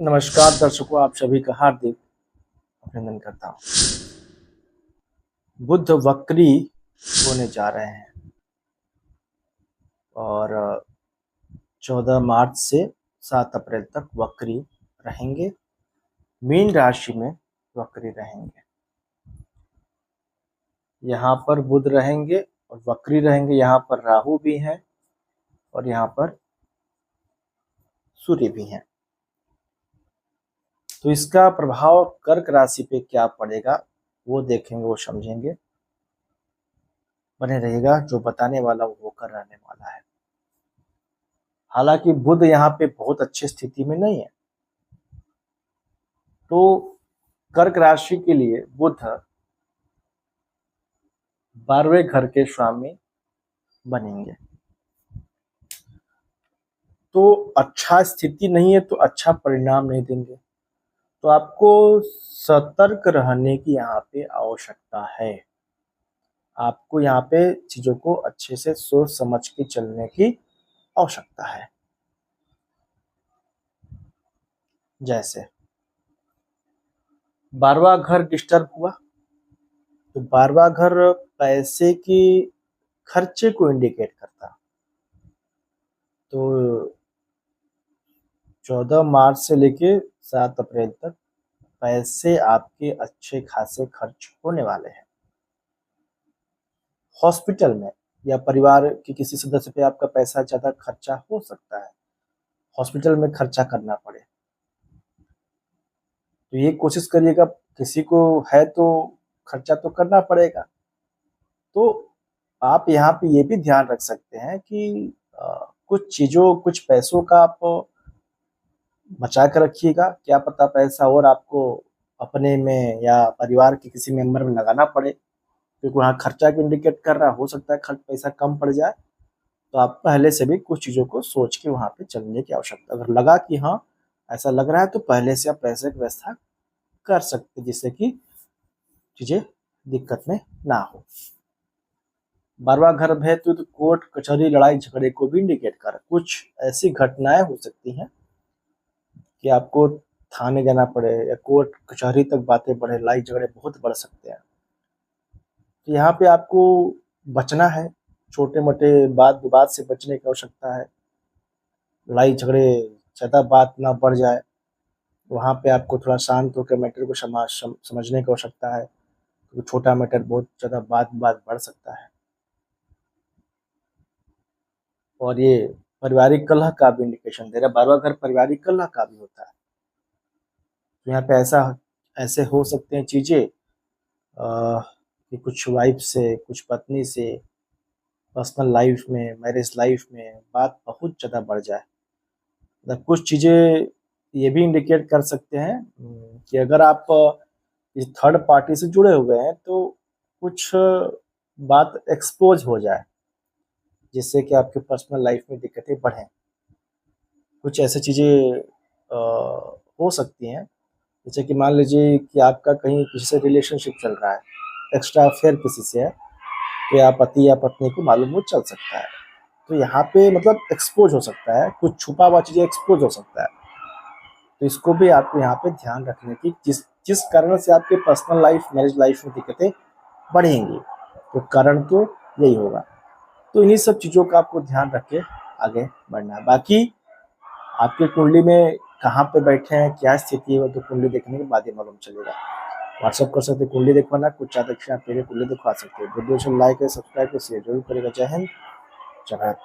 नमस्कार दर्शकों, आप सभी का हार्दिक अभिनंदन करता हूँ। बुध वक्री होने जा रहे हैं और 14 मार्च से 7 अप्रैल तक वक्री रहेंगे। मीन राशि में वक्री रहेंगे। यहाँ पर बुध रहेंगे और वक्री रहेंगे। यहाँ पर राहु भी हैं और यहाँ पर सूर्य भी हैं। तो इसका प्रभाव कर्क राशि पे क्या पड़ेगा वो देखेंगे, वो समझेंगे। बने रहेगा, जो बताने वाला वो होकर रहने वाला है। हालांकि बुध यहाँ पे बहुत अच्छी स्थिति में नहीं है, तो कर्क राशि के लिए बुध 12वें घर के स्वामी बनेंगे। तो अच्छा स्थिति नहीं है तो अच्छा परिणाम नहीं देंगे। तो आपको सतर्क रहने की यहाँ पे आवश्यकता है। आपको यहाँ पे चीजों को अच्छे से सोच समझ के चलने की आवश्यकता है। जैसे 12वां घर डिस्टर्ब हुआ तो 12वां घर पैसे की खर्चे को इंडिकेट करता। तो 14 मार्च से लेके 7 अप्रैल तक पैसे आपके अच्छे खासे खर्च होने वाले हैं। हॉस्पिटल में या परिवार के किसी सदस्य पे आपका पैसा ज्यादा खर्चा हो सकता है, हॉस्पिटल में खर्चा करना पड़े। तो ये कोशिश करिएगा, किसी को है तो खर्चा तो करना पड़ेगा। तो आप यहाँ पे ये भी ध्यान रख सकते हैं कि कुछ चीजों कुछ पैसों का आप बचा कर रखिएगा। क्या पता पैसा और आपको अपने में या परिवार के किसी मेंबर में लगाना पड़े, क्योंकि वहाँ खर्चा भी इंडिकेट कर रहा, हो सकता है खर्च पैसा कम पड़ जाए। तो आप पहले से भी कुछ चीज़ों को सोच के वहाँ पे चलने की आवश्यकता। अगर लगा कि हाँ ऐसा लग रहा है तो पहले से आप पैसे की व्यवस्था कर सकते, जिससे कि चीजें दिक्कत में ना हो। 12वां घर है तो कोर्ट कचहरी लड़ाई झगड़े को भी इंडिकेट कर, कुछ ऐसी घटनाएं हो सकती हैं कि आपको थाने जाना पड़े या कोर्ट कचहरी तक बातें बढ़े, लड़ाई झगड़े बहुत बढ़ सकते हैं। तो यहाँ पे आपको बचना है, छोटे मोटे बात विवाद से बचने की आवश्यकता है। लड़ाई झगड़े ज़्यादा बात ना बढ़ जाए, वहाँ पे आपको थोड़ा शांत होकर मैटर को समझने की आवश्यकता है, क्योंकि छोटा मैटर बहुत ज़्यादा बात बात बढ़ सकता है। और ये पारिवारिक कलह का भी इंडिकेशन दे रहा है। 12वां घर पारिवारिक कलह का भी होता है। तो यहाँ पे ऐसे हो सकते हैं चीजें कि कुछ वाइफ से, कुछ पत्नी से पर्सनल लाइफ में, मैरिज लाइफ में बात बहुत ज़्यादा बढ़ जाए। मतलब कुछ चीज़ें ये भी इंडिकेट कर सकते हैं कि अगर आप इस थर्ड पार्टी से जुड़े हुए हैं तो कुछ बात एक्सपोज हो जाए, जिससे कि आपके पर्सनल लाइफ में दिक्कतें बढ़ें। कुछ ऐसी चीज़ें हो सकती हैं, जैसे कि मान लीजिए कि आपका कहीं किसी से रिलेशनशिप चल रहा है, एक्स्ट्रा अफेयर किसी से है, तो या पति या पत्नी को मालूम हो चल सकता है। तो यहाँ पे मतलब एक्सपोज हो सकता है, कुछ छुपा हुआ चीज़ें एक्सपोज हो सकता है। तो इसको भी आपको यहाँ पे ध्यान रखने की, जिस जिस कारण से आपके पर्सनल लाइफ मैरिज लाइफ में दिक्कतें बढ़ेंगी, तो कारण तो यही होगा। तो इन्हीं सब चीज़ों का आपको ध्यान रख के आगे बढ़ना है। बाकी आपकी कुंडली में कहाँ पे बैठे हैं, क्या स्थिति है, वो तो कुंडली देखने के बाद ही मालूम चलेगा। व्हाट्सअप कर सकते, कुंडली देखवाना कुछ चाहते आप मेरे कुंडली दिखवा सकते हैं। वीडियो से लाइक है, सब्सक्राइब है, शेयर जरूर करेगा। जय हिंद, जय भारत।